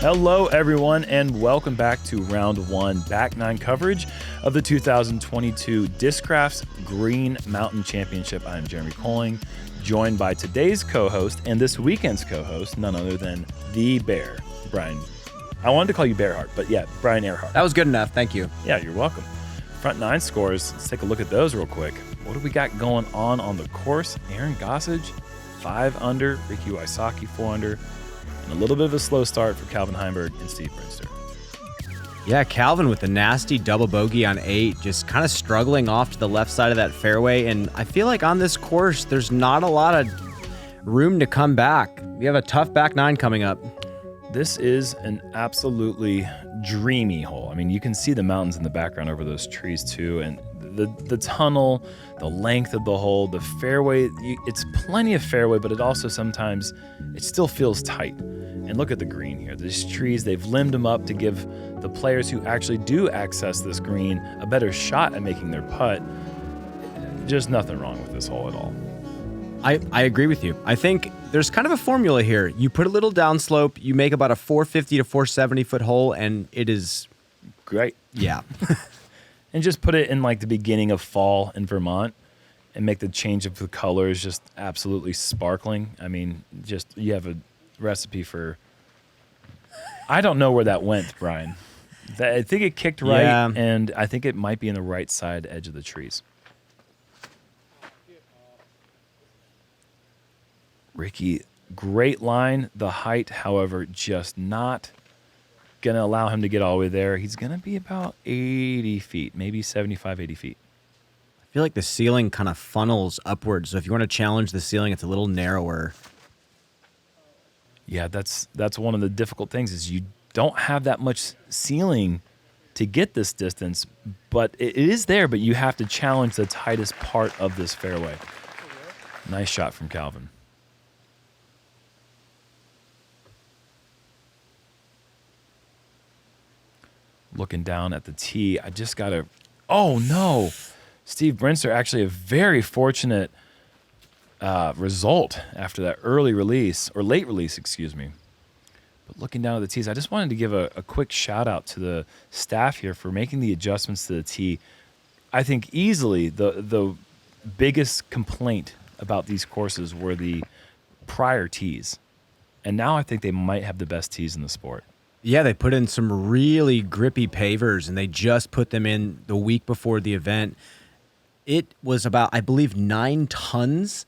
Hello, everyone, and welcome back to Round 1 Back 9 coverage of the 2022 Discraft Green Mountain Championship. I am Jeremy Koling, joined by today's co-host and this weekend's co-host, none other than the Bear, Brian. I wanted to call you Bearhart, but yeah, Brian Earhart. That was good enough. Thank you. Yeah, you're welcome. Front 9 scores. Let's take a look at those real quick. What do we got going on the course? Aaron Gossage, 5 under. Ricky Wysocki, 4 under. And a little bit of a slow start for Calvin Heimburg and Steve Brinster. Yeah, Calvin with the nasty double bogey on 8, just kind of struggling off to the left side of that fairway. And I feel like on this course, there's not a lot of room to come back. We have a tough back 9 coming up. This is an absolutely dreamy hole. I mean, you can see the mountains in the background over those trees too, and the tunnel, the length of the hole, the fairway, it's plenty of fairway, but it also sometimes, it still feels tight. And look at the green here. These trees, they've limbed them up to give the players who actually do access this green a better shot at making their putt. Just nothing wrong with this hole at all. I agree with you. I think there's kind of a formula here. You put a little downslope, you make about a 450 to 470 foot hole, and it is great. Yeah. And just put it in like the beginning of fall in Vermont and make the change of the colors just absolutely sparkling. I mean, just you have a recipe for... I don't know where that went, Brian. I think it kicked right, yeah. And I think it might be in the right side edge of the trees. Ricky, great line. The height, however, just not going to allow him to get all the way there. He's going to be about 80 feet, maybe 75, 80 feet. I feel like the ceiling kind of funnels upwards. So if you want to challenge the ceiling, it's a little narrower. Yeah, that's one of the difficult things is you don't have that much ceiling to get this distance, but it is there, but you have to challenge the tightest part of this fairway. Nice shot from Calvin. Looking down at the tee, I just got to... Oh, no. Steve Brinster, actually a very fortunate result after that early release, or late release, excuse me. But looking down at the tees, I just wanted to give a quick shout-out to the staff here for making the adjustments to the tee. I think easily the biggest complaint about these courses were the prior tees. And now I think they might have the best tees in the sport. Yeah, they put in some really grippy pavers, and they just put them in the week before the event. It was about, I believe, 9 tons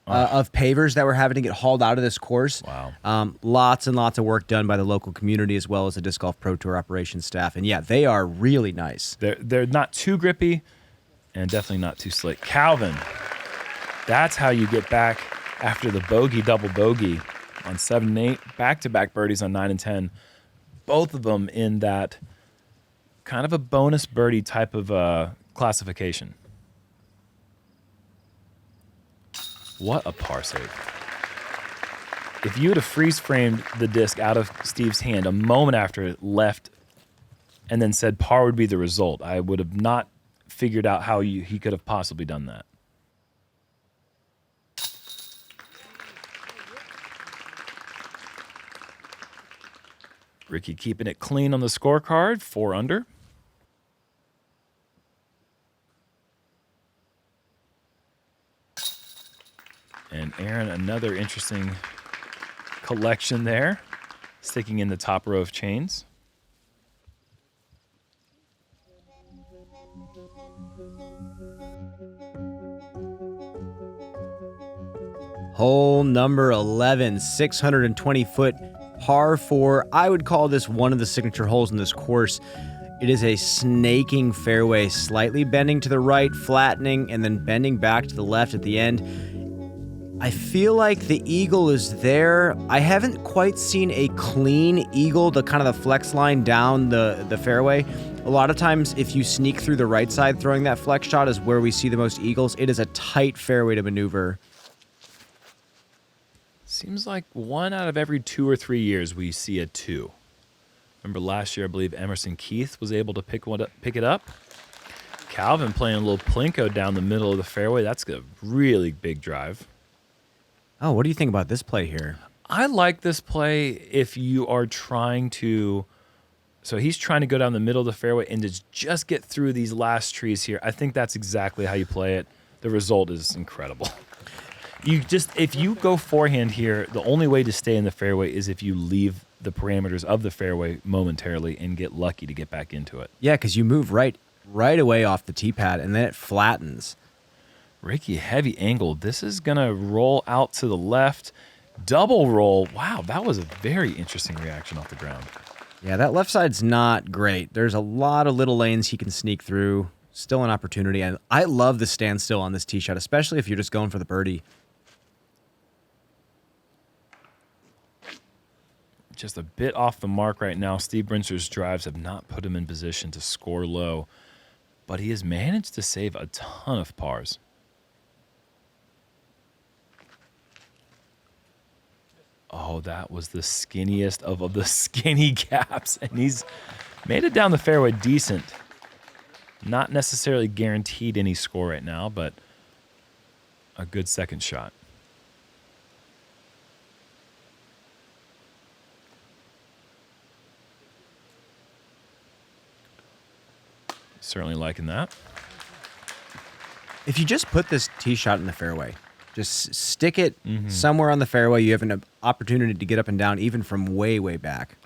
of pavers that were having to get hauled out of this course. Wow. Lots and lots of work done by the local community as well as the Disc Golf Pro Tour operations staff. And yeah, they are really nice. They're not too grippy and definitely not too slick. Calvin, that's how you get back after the bogey, double bogey on 7 and 8, back-to-back birdies on 9 and 10. Both of them in that kind of a bonus birdie type of classification. What a par save. If you would have freeze-framed the disc out of Steve's hand a moment after it left and then said par would be the result, I would have not figured out how he could have possibly done that. Ricky keeping it clean on the scorecard, 4 under. And Aaron, another interesting collection there, sticking in the top row of chains. Hole number 11, 620-foot par 4. I would call this one of the signature holes in this course. It is a snaking fairway, slightly bending to the right, flattening, and then bending back to the left at the end. I feel like the eagle is there. I haven't quite seen a clean eagle, the kind of the flex line down the fairway. A lot of times, if you sneak through the right side, throwing that flex shot is where we see the most eagles. It is a tight fairway to maneuver. Seems like 1 out of every 2 or 3 years we see a 2. Remember last year, I believe Emerson Keith was able to pick it up. Calvin playing a little plinko down the middle of the fairway. That's a really big drive. Oh, what do you think about this play here? I like this play if you are trying to. So he's trying to go down the middle of the fairway and just get through these last trees here. I think that's exactly how you play it. The result is incredible. If you go forehand here, the only way to stay in the fairway is if you leave the parameters of the fairway momentarily and get lucky to get back into it. Yeah, because you move right away off the tee pad, and then it flattens. Ricky, heavy angle. This is going to roll out to the left. Double roll. Wow, that was a very interesting reaction off the ground. Yeah, that left side's not great. There's a lot of little lanes he can sneak through. Still an opportunity. And I love the standstill on this tee shot, especially if you're just going for the birdie. Just a bit off the mark right now. Steve Brinster's drives have not put him in position to score low, but he has managed to save a ton of pars. Oh, that was the skinniest of the skinny gaps, and he's made it down the fairway decent. Not necessarily guaranteed any score right now, but a good second shot. Certainly liking that. If you just put this tee shot in the fairway, just stick it somewhere on the fairway, you have an opportunity to get up and down even from way, way back.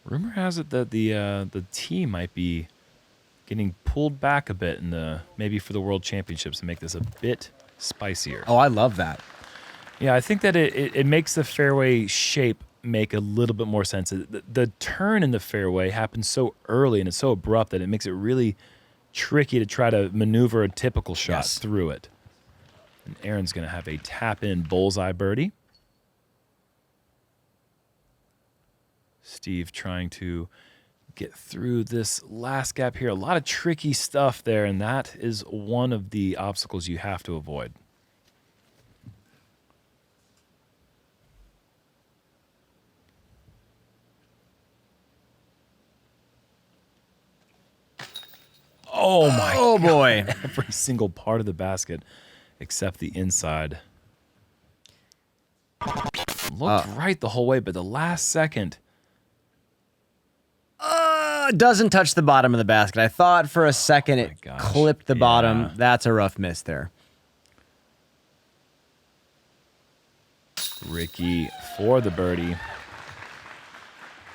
Rumor has it that the tee might be getting pulled back a bit maybe for the World Championships to make this a bit spicier. Oh, I love that. Yeah, I think that it makes the fairway shape make a little bit more sense. The turn in the fairway happens so early and it's so abrupt that it makes it really tricky to try to maneuver a typical shot through it. And Aaron's going to have a tap-in bullseye birdie. Steve trying to get through this last gap here. A lot of tricky stuff there, and that is one of the obstacles you have to avoid. Oh, my God. Boy. Every single part of the basket except the inside. Looked right the whole way, but the last second. Doesn't touch the bottom of the basket. I thought for a second it clipped the bottom. That's a rough miss there. Ricky for the birdie.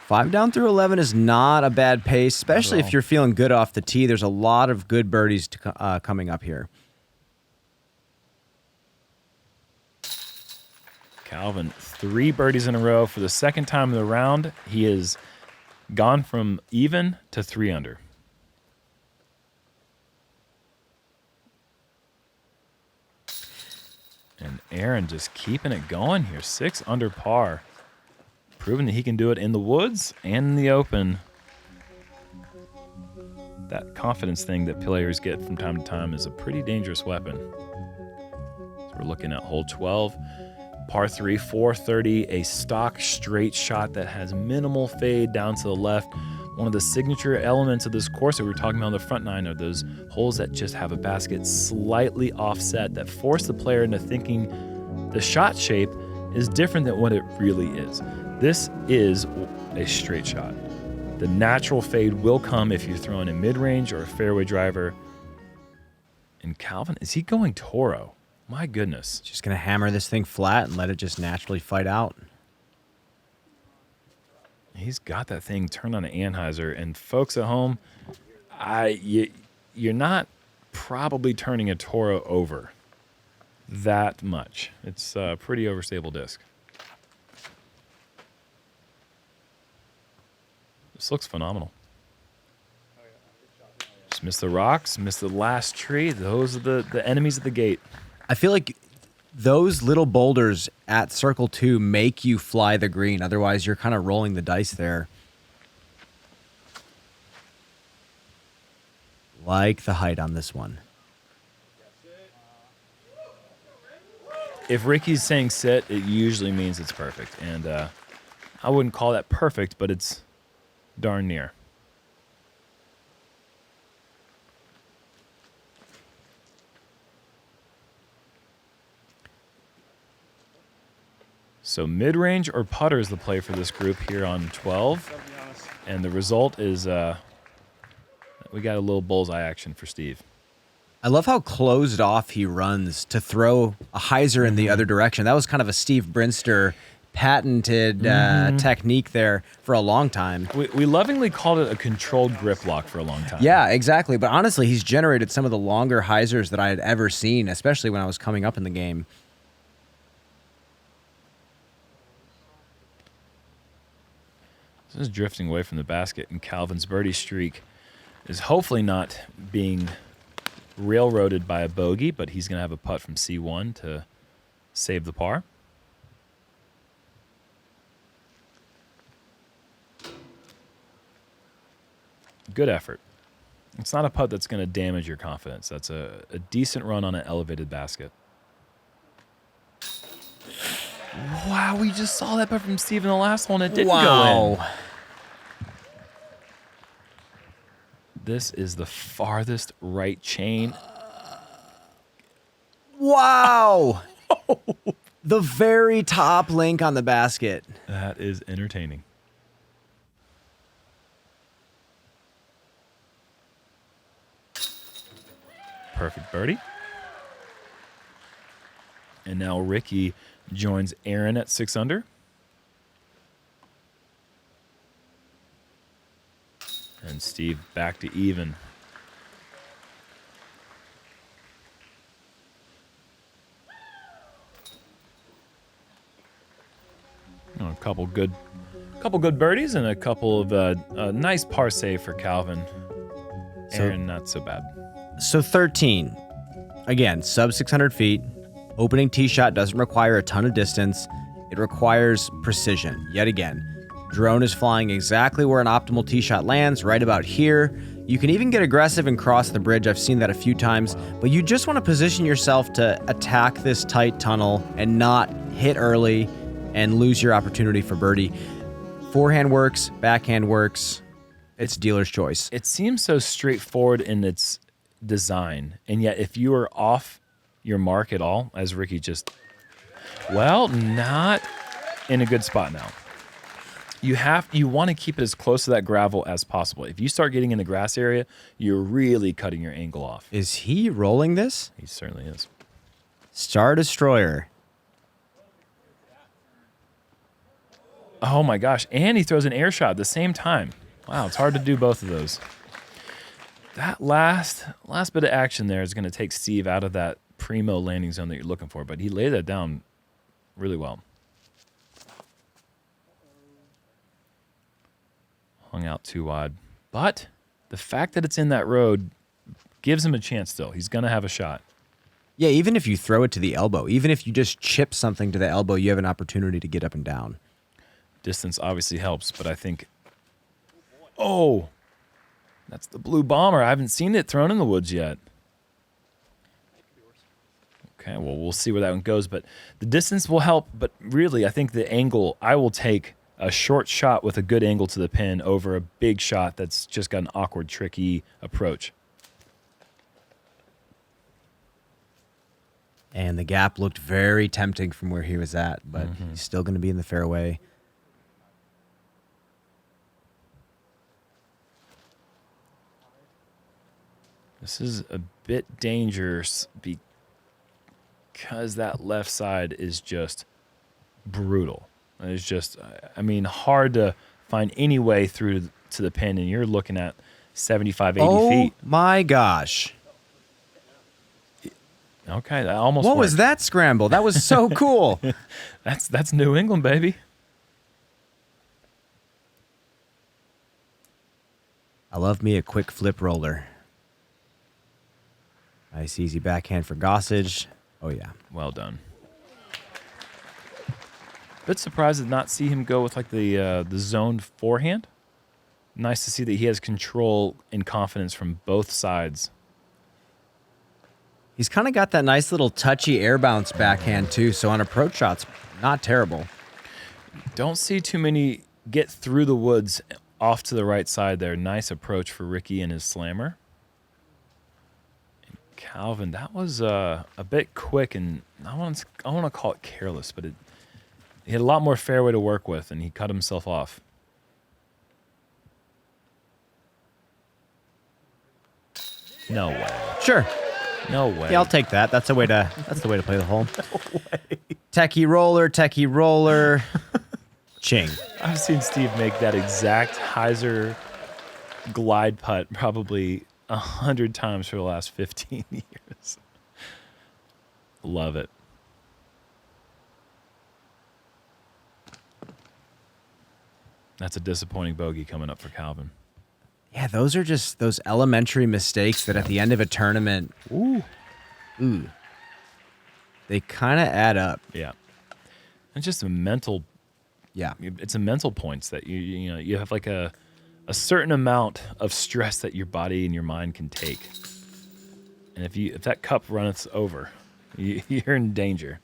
5 down through 11 is not a bad pace, especially if you're feeling good off the tee. There's a lot of good birdies coming up here. Calvin, 3 birdies in a row for the second time in the round. He has gone from even to 3 under. And Aaron just keeping it going here. 6 under par. Proving that he can do it in the woods and in the open. That confidence thing that players get from time to time is a pretty dangerous weapon. So we're looking at hole 12. Par 3, 430, a stock straight shot that has minimal fade down to the left. One of the signature elements of this course that we were talking about on the front nine are those holes that just have a basket slightly offset that force the player into thinking the shot shape is different than what it really is. This is a straight shot. The natural fade will come if you're throwing a mid-range or a fairway driver. And Calvin, is he going Toro? My goodness. Just going to hammer this thing flat and let it just naturally fight out. He's got that thing turned on an Anheuser. And folks at home, you're not probably turning a Toro over that much. It's a pretty overstable disc. This looks phenomenal. Just missed the rocks, missed the last tree. Those are the enemies at the gate. I feel like those little boulders at circle 2 make you fly the green. Otherwise, you're kind of rolling the dice there. Like the height on this one. If Ricky's saying sit, it usually means it's perfect. And I wouldn't call that perfect, but it's darn near. So mid-range or putter is the play for this group here on 12. And the result is we got a little bullseye action for Steve. I love how closed off he runs to throw a hyzer in the other direction. That was kind of a Steve Brinster patented technique there for a long time. We lovingly called it a controlled grip lock for a long time. Yeah, exactly. But honestly, he's generated some of the longer hyzers that I had ever seen, especially when I was coming up in the game. This is drifting away from the basket, and Calvin's birdie streak is hopefully not being railroaded by a bogey, but he's going to have a putt from C1 to save the par. Good effort. It's not a putt that's going to damage your confidence. That's a decent run on an elevated basket. Wow, we just saw that putt from Steve in the last one. It didn't go in. This is the farthest right chain. Wow. The very top link on the basket. That is entertaining. Perfect birdie. And now Ricky joins Aaron at 6 under. And Steve back to even. Oh, a couple good birdies and a couple of nice par save for Calvin. Aaron, not so bad. So 13. Again, sub 600 feet. Opening tee shot doesn't require a ton of distance. It requires precision. Yet again, drone is flying exactly where an optimal tee shot lands, right about here. You can even get aggressive and cross the bridge. I've seen that a few times, but you just want to position yourself to attack this tight tunnel and not hit early and lose your opportunity for birdie. Forehand works, backhand works. It's dealer's choice. It seems so straightforward in its design, and yet if you are off your mark at all, as Ricky just, well, not in a good spot now. You want to keep it as close to that gravel as possible. If you start getting in the grass area, you're really cutting your angle off. Is he rolling this? He certainly is. Star Destroyer. Oh my gosh, and he throws an air shot at the same time. Wow, it's hard to do both of those. That last bit of action there is going to take Steve out of that primo landing zone that you're looking for, but he laid that down really well. Hung out too wide. But the fact that it's in that road gives him a chance still. He's going to have a shot. Yeah, even if you throw it to the elbow, even if you just chip something to the elbow, you have an opportunity to get up and down. Distance obviously helps, but I think... Oh! That's the blue bomber. I haven't seen it thrown in the woods yet. Okay, well, we'll see where that one goes. But the distance will help. But really, I think the angle, I will take a short shot with a good angle to the pin over a big shot that's just got an awkward, tricky approach. And the gap looked very tempting from where he was at, but he's still going to be in the fairway. This is a bit dangerous because that left side is just brutal. It's just, I mean, hard to find any way through to the pin, and you're looking at 75, 80 feet. Oh, my gosh. Okay, that almost What worked. was that scramble? That was so cool. That's New England, baby. I love me a quick flip roller. Nice, easy backhand for Gossage. Oh, yeah. Well done. Bit surprised to not see him go with like the zoned forehand. Nice to see that he has control and confidence from both sides. He's kind of got that nice little touchy air bounce backhand, too, so on approach shots, not terrible. Don't see too many get through the woods off to the right side there. Nice approach for Ricky and his slammer. And Calvin, that was a bit quick, and I want to call it careless, but He had a lot more fairway to work with, and he cut himself off. No way. Sure. No way. Yeah, I'll take that. That's the way to play the hole. No way. Techie roller. Ching. I've seen Steve make that exact hyzer glide putt probably 100 times for the last 15 years. Love it. That's a disappointing bogey coming up for Calvin. Yeah, those are just those elementary mistakes that at the end of a tournament, they kind of add up. Yeah. It's just a mental, it's a mental points that you have like a certain amount of stress that your body and your mind can take. And if that cup runneth over, you're in danger.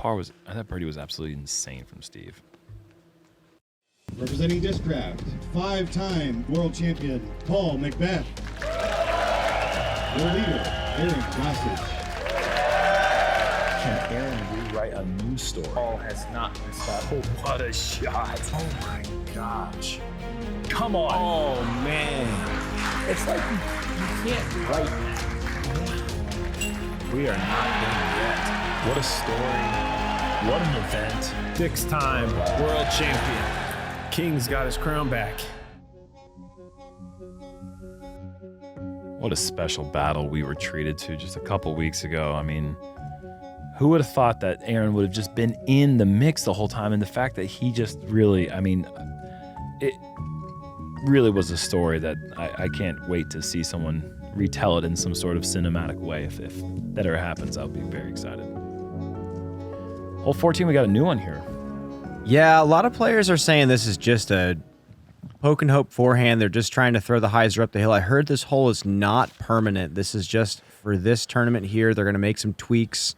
That birdie was absolutely insane from Steve. Representing Discraft, 5-time world champion Paul Macbeth. Your leader, Aaron Gossage. Can Aaron rewrite a news story? Paul has not missed that. Oh, what a shot. Oh my gosh. Come on. Oh man. It's like you can't write that. We are not done yet. What a story. What an event. 6-time world champion. King's got his crown back. What a special battle we were treated to just a couple weeks ago. I mean, who would have thought that Aaron would have just been in the mix the whole time? And the fact that he just really, I mean, it really was a story that I can't wait to see someone retell it in some sort of cinematic way. If that ever happens, I'll be very excited. Hole 14, we got a new one here. Yeah, a lot of players are saying this is just a poke and hope forehand. They're just trying to throw the hyzer up the hill. I heard this hole is not permanent. This is just for this tournament here. They're going to make some tweaks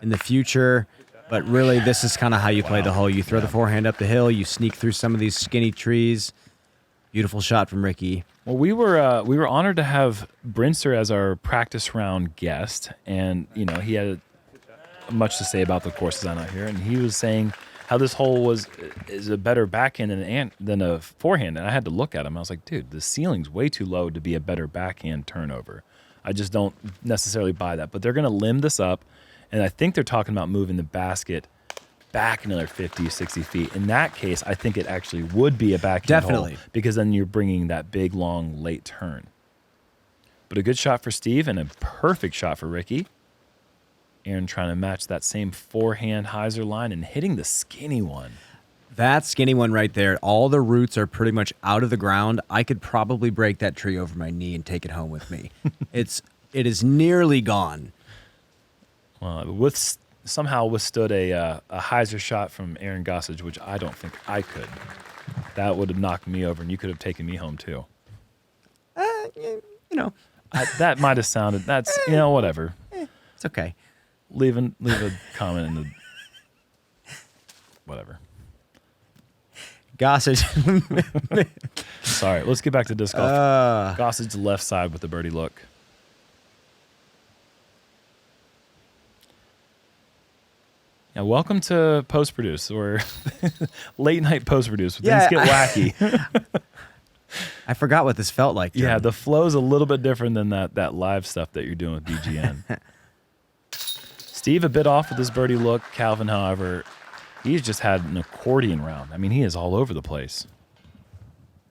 in the future. But really, this is kind of how you play the hole. You throw the forehand up the hill. You sneak through some of these skinny trees. Beautiful shot from Ricky. Well, we were honored to have Brinster as our practice round guest. And, he had much to say about the course design out here. And he was saying how this hole is a better backhand than a forehand. And I had to look at him. I was like, dude, the ceiling's way too low to be a better backhand turnover. I just don't necessarily buy that. But they're going to limb this up, and I think they're talking about moving the basket back another 50, 60 feet. In that case, I think it actually would be a backhand hole, because then you're bringing that big, long, late turn. But a good shot for Steve and a perfect shot for Ricky. Aaron trying to match that same forehand hyzer line and hitting the skinny one. That skinny one right there, all the roots are pretty much out of the ground. I could probably break that tree over my knee and take it home with me. It is nearly gone. Well, somehow withstood a hyzer shot from Aaron Gossage, which I don't think I could. That would have knocked me over, and you could have taken me home too. That might have sounded. That's whatever. It's okay. Leave a comment in the whatever. Gossage. Sorry, let's get back to disc golf. Gossage left side with the birdie look. Yeah, welcome to post produce or late night post produce. Things get wacky. I forgot what this felt like. Jerm. Yeah, the flow's a little bit different than that live stuff that you're doing with BGN. Steve a bit off with his birdie look. Calvin, however, he's just had an accordion round. I mean, he is all over the place.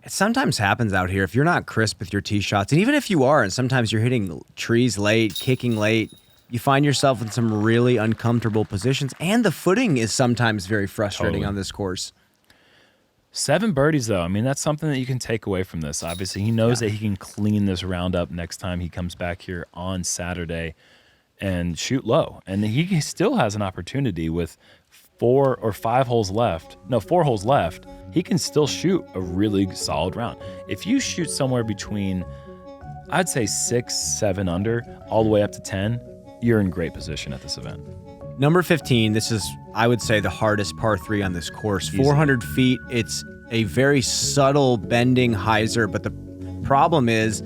It sometimes happens out here if you're not crisp with your tee shots, and even if you are, and sometimes you're hitting trees late, kicking late, you find yourself in some really uncomfortable positions, and the footing is sometimes very frustrating on this course. 7 birdies, though. I mean, that's something that you can take away from this. Obviously, he knows that he can clean this round up next time he comes back here on Saturday and shoot low. And he still has an opportunity with 4 or 5 holes left. No, 4 holes left. He can still shoot a really solid round. If you shoot somewhere between, I'd say 6, 7 under, all the way up to 10, you're in great position at this event. Number 15, this is, I would say, the hardest par 3 on this course. Easy. 400 feet, it's a very subtle bending hyzer, but the problem is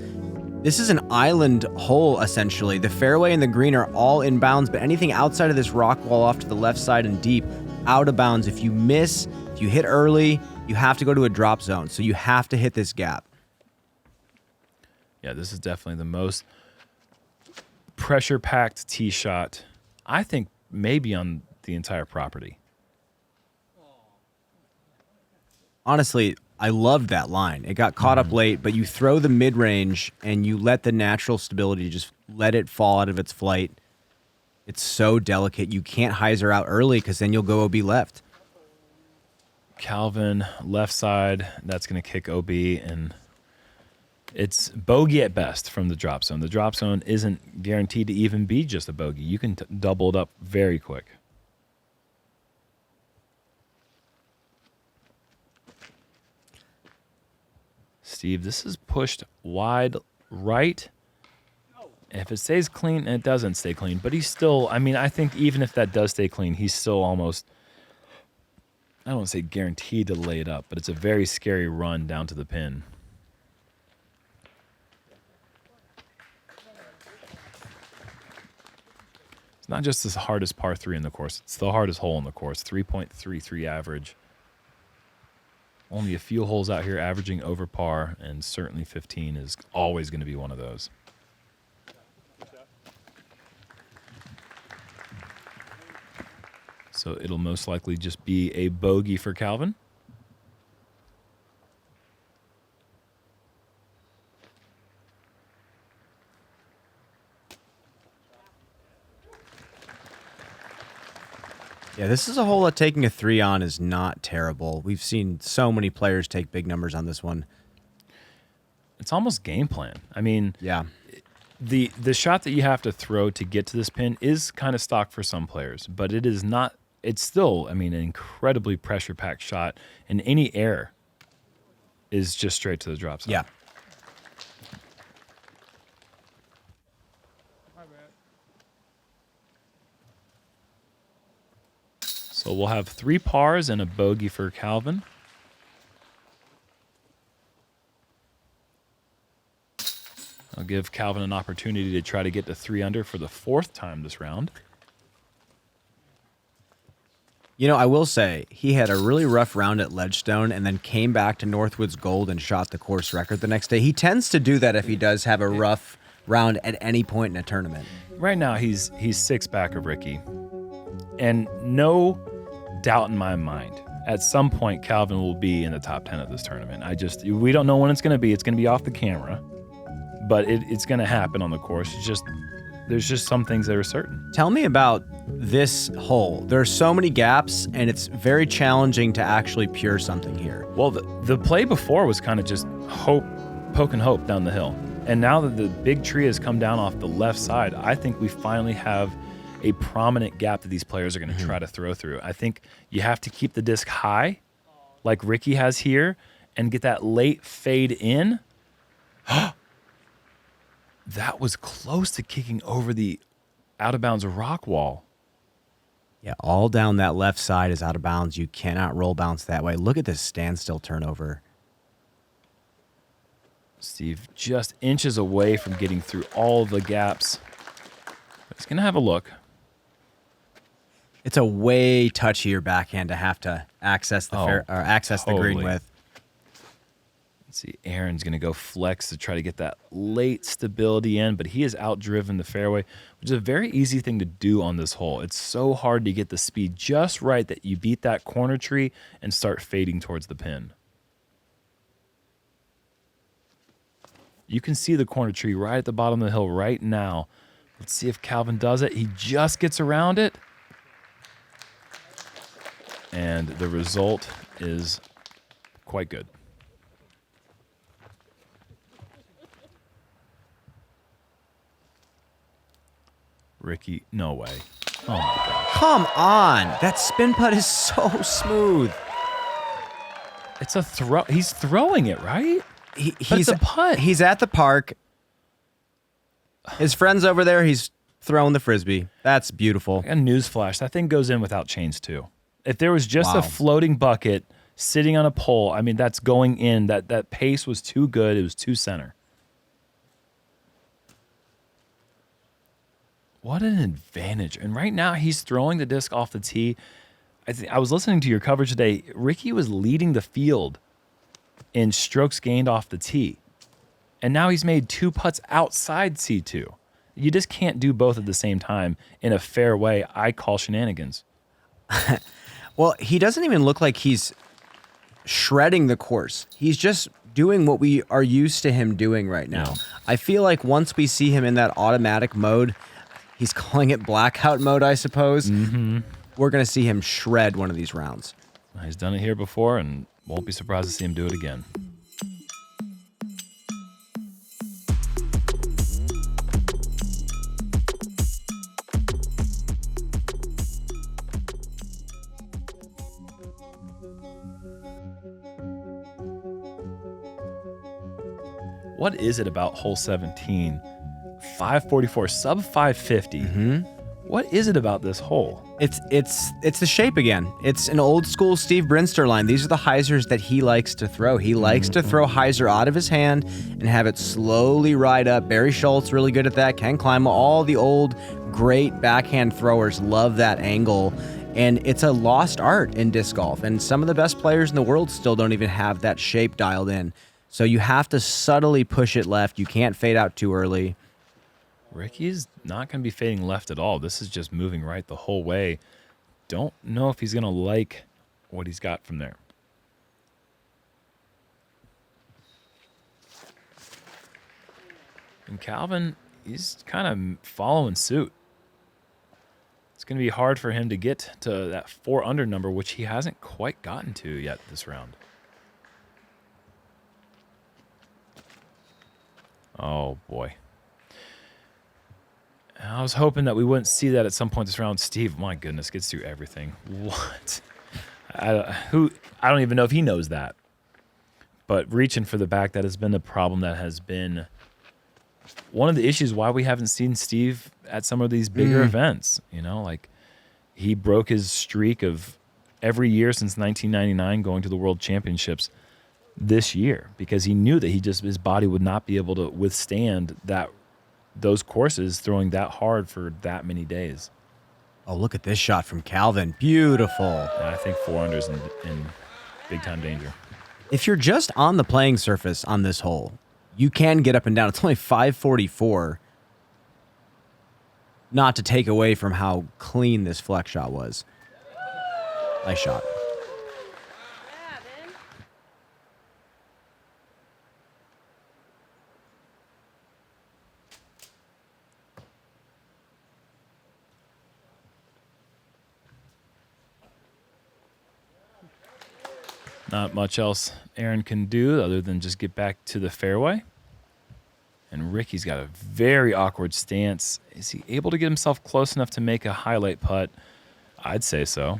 This is an island hole, essentially. The fairway and the green are all in bounds, but anything outside of this rock wall off to the left side and deep, out of bounds. If you miss, if you hit early, you have to go to a drop zone. So you have to hit this gap. Yeah, this is definitely the most pressure-packed tee shot, I think, maybe on the entire property. Honestly, I loved that line. It got caught up late, but you throw the mid-range and you let the natural stability just let it fall out of its flight. It's so delicate. You can't hyzer out early because then you'll go OB left. Calvin, left side, that's going to kick OB, and it's bogey at best from the drop zone. The drop zone isn't guaranteed to even be just a bogey. You can double it up very quick. Steve, this is pushed wide right. If it stays clean, it doesn't stay clean. But he's still, I mean, I think even if that does stay clean, he's still almost, I don't want to say guaranteed to lay it up, but it's a very scary run down to the pin. It's not just the hardest par 3 in the course. It's the hardest hole in the course, 3.33 average. Only a few holes out here averaging over par, and certainly 15 is always going to be one of those. So it'll most likely just be a bogey for Calvin. Yeah, this is a hole that taking a 3 on is not terrible. We've seen so many players take big numbers on this one. It's almost game plan. I mean, yeah, the shot that you have to throw to get to this pin is kind of stock for some players, but it is not. It's still, I mean, an incredibly pressure-packed shot, and any error is just straight to the drop zone. Yeah. So we'll have 3 pars and a bogey for Calvin. I'll give Calvin an opportunity to try to get to 3 under for the 4th time this round. You know, I will say he had a really rough round at Ledgestone and then came back to Northwoods Gold and shot the course record the next day. He tends to do that if he does have a rough round at any point in a tournament. Right now, he's 6 back of Ricky. And no doubt in my mind, at some point, Calvin will be in the top 10 of this tournament. We don't know when it's going to be. It's going to be off the camera, but it's going to happen on the course. There's just some things that are certain. Tell me about this hole. There are so many gaps, and it's very challenging to actually pure something here. Well, the play before was kind of just poke and hope down the hill. And now that the big tree has come down off the left side, I think we finally have a prominent gap that these players are going to try to throw through. I think you have to keep the disc high, like Ricky has here, and get that late fade in. That was close to kicking over the out-of-bounds rock wall. Yeah, all down that left side is out of bounds. You cannot roll bounce that way. Look at this standstill turnover. Steve just inches away from getting through all the gaps. But he's going to have a look. It's a way touchier backhand to have to access the green with. Let's see, Aaron's going to go flex to try to get that late stability in, but he has outdriven the fairway, which is a very easy thing to do on this hole. It's so hard to get the speed just right that you beat that corner tree and start fading towards the pin. You can see the corner tree right at the bottom of the hill right now. Let's see if Calvin does it. He just gets around it. And the result is quite good. Ricky, no way. Oh my gosh. Come on. That spin putt is so smooth. It's a throw. He's throwing it, right? He's a putt. He's at the park. His friend's over there. He's throwing the Frisbee. That's beautiful. A newsflash. That thing goes in without chains, too. If there was just a floating bucket sitting on a pole, I mean, that's going in. That pace was too good. It was too center. What an advantage. And right now he's throwing the disc off the tee. I was listening to your coverage today. Ricky was leading the field in strokes gained off the tee. And now he's made 2 putts outside C2. You just can't do both at the same time in a fair way. I call shenanigans. Well, he doesn't even look like he's shredding the course. He's just doing what we are used to him doing right now. I feel like once we see him in that automatic mode, he's calling it blackout mode, I suppose. We're going to see him shred one of these rounds. He's done it here before and won't be surprised to see him do it again. What is it about hole 17? 544, sub 550. What is it about this hole? It's the shape again. It's an old school Steve Brinster line. These are the hyzers that he likes to throw. He likes to throw hyzer out of his hand and have it slowly ride up. Barry Schultz, really good at that. Ken Klima, all the old great backhand throwers love that angle. And it's a lost art in disc golf. And some of the best players in the world still don't even have that shape dialed in. So you have to subtly push it left. You can't fade out too early. Ricky's not going to be fading left at all. This is just moving right the whole way. Don't know if he's going to like what he's got from there. And Calvin, he's kind of following suit. It's going to be hard for him to get to that 4 under number, which he hasn't quite gotten to yet this round. Oh, boy. I was hoping that we wouldn't see that at some point this round. Steve, my goodness, gets through everything. What? I don't even know if he knows that. But reaching for the back, that has been the problem. That has been one of the issues why we haven't seen Steve at some of these bigger events. You know, like he broke his streak of every year since 1999 going to the World Championships this year because he knew that his body would not be able to withstand those courses throwing that hard for that many days. Oh, look at this shot from Calvin. Beautiful. And I think 4 under's in big time danger. If you're just on the playing surface on this hole, you can get up and down. It's only 544. Not to take away from how clean this flex shot was. Nice shot. Not much else Aaron can do other than just get back to the fairway. And Ricky's got a very awkward stance. Is he able to get himself close enough to make a highlight putt? I'd say so.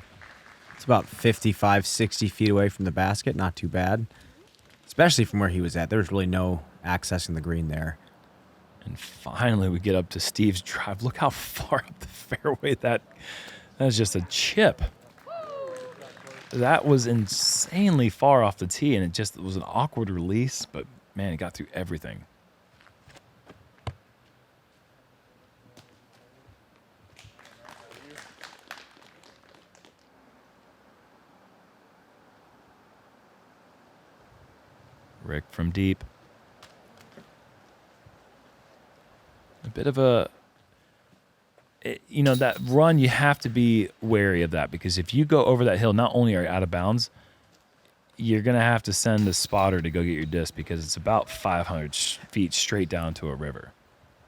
It's about 55, 60 feet away from the basket. Not too bad. Especially from where he was at. There was really no accessing the green there. And finally we get up to Steve's drive. Look how far up the fairway that is just a chip. That was insanely far off the tee, and it was an awkward release, but man, it got through everything. Rick from deep. A bit of that run, you have to be wary of that because if you go over that hill, not only are you out of bounds, you're going to have to send the spotter to go get your disc because it's about 500 feet straight down to a river.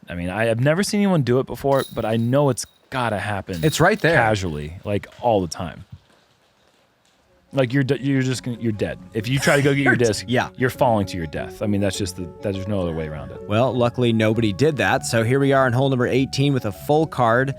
I mean, I have never seen anyone do it before, but I know it's got to happen. It's right there. Casually, like all the time. Like you're dead. If you try to go get your disc, you're falling to your death. I mean, there's no other way around it. Well, luckily nobody did that. So here we are on hole number 18 with a full card,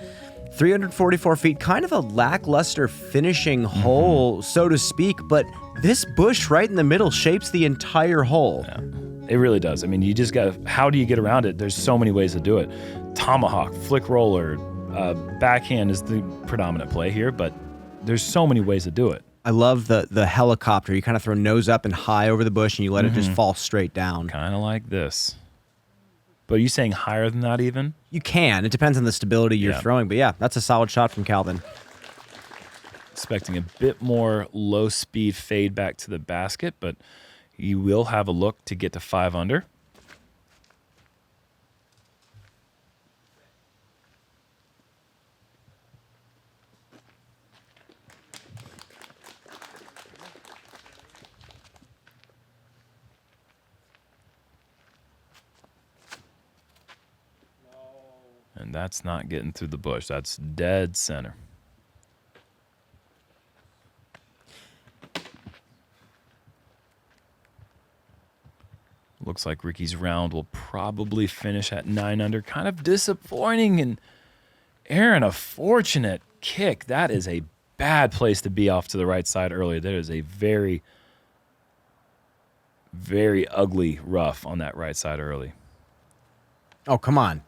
344 feet, kind of a lackluster finishing hole, so to speak. But this bush right in the middle shapes the entire hole. Yeah, it really does. I mean, you just got to, how do you get around it? There's so many ways to do it. Tomahawk, flick roller, backhand is the predominant play here, but there's so many ways to do it. I love the helicopter. You kind of throw nose up and high over the bush and you let it just fall straight down. Kind of like this. But are you saying higher than that even? You can. It depends on the stability you're throwing. But yeah, that's a solid shot from Calvin. Expecting a bit more low-speed fade back to the basket, but you will have a look to get to 5 under. And that's not getting through the bush. That's dead center. Looks like Ricky's round will probably finish at 9 under. Kind of disappointing. And Aaron, a fortunate kick. That is a bad place to be off to the right side earlier. There is a very, very ugly rough on that right side early. Oh, come on.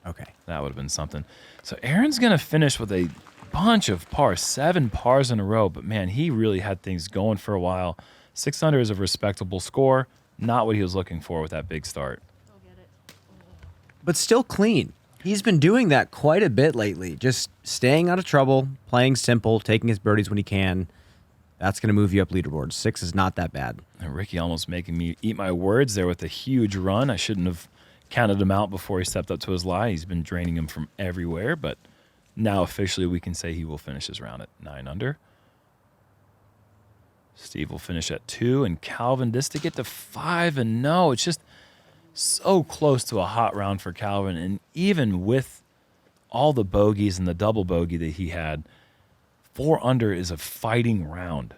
Okay. That would have been something. So Aaron's going to finish with a bunch of pars, 7 pars in a row. But, man, he really had things going for a while. 6 under is a respectable score. Not what he was looking for with that big start. But still clean. He's been doing that quite a bit lately. Just staying out of trouble, playing simple, taking his birdies when he can. That's going to move you up leaderboard. 6 is not that bad. And Ricky almost making me eat my words there with a huge run. I shouldn't have counted him out before he stepped up to his lie. He's been draining him from everywhere, but now officially we can say he will finish his round at 9 under. Steve will finish at 2, and Calvin, this to get to 5, and no, it's just so close to a hot round for Calvin, and even with all the bogeys and the double bogey that he had, 4 under is a fighting round.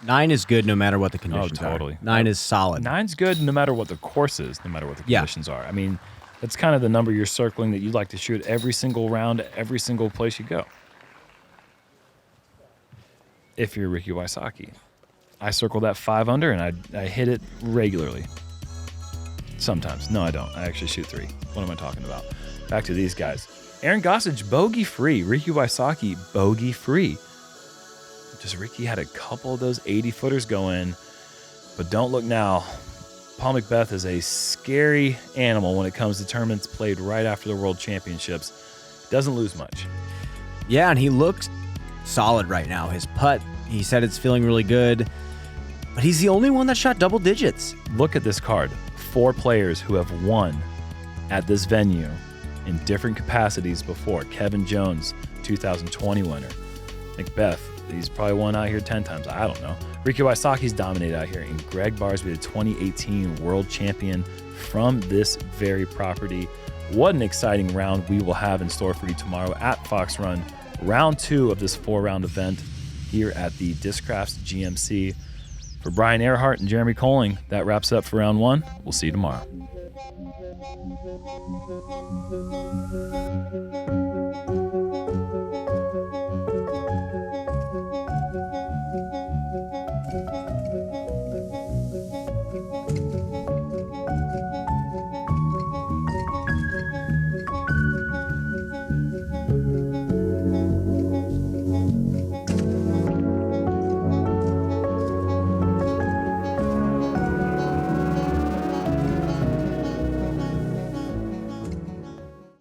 Nine is good no matter what the conditions totally. are. 9 is solid. 9's good no matter what the course is, no matter what the conditions are. I mean, that's kind of the number you're circling that you'd like to shoot every single round, every single place you go. If you're Ricky Wysocki. I circle that 5 under, and I hit it regularly. Sometimes. No, I don't. I actually shoot 3. What am I talking about? Back to these guys. Aaron Gossage, bogey-free. Ricky Wysocki, bogey-free. Just Ricky had a couple of those 80-footers go in, but don't look now. Paul Macbeth is a scary animal when it comes to tournaments played right after the World Championships. Doesn't lose much. Yeah, and he looks solid right now. His putt, he said it's feeling really good, but he's the only one that shot double digits. Look at this card. 4 players who have won at this venue in different capacities before. Kevin Jones, 2020 winner. Macbeth, he's probably won out here 10 times. I don't know. Ricky Wysocki's dominated out here. And Greg Barsby, the 2018 world champion from this very property. What an exciting round we will have in store for you tomorrow at Fox Run. Round 2 of this 4-round event here at the Discraft GMC. For Brian Earhart and Jeremy Koling, that wraps up for round 1. We'll see you tomorrow.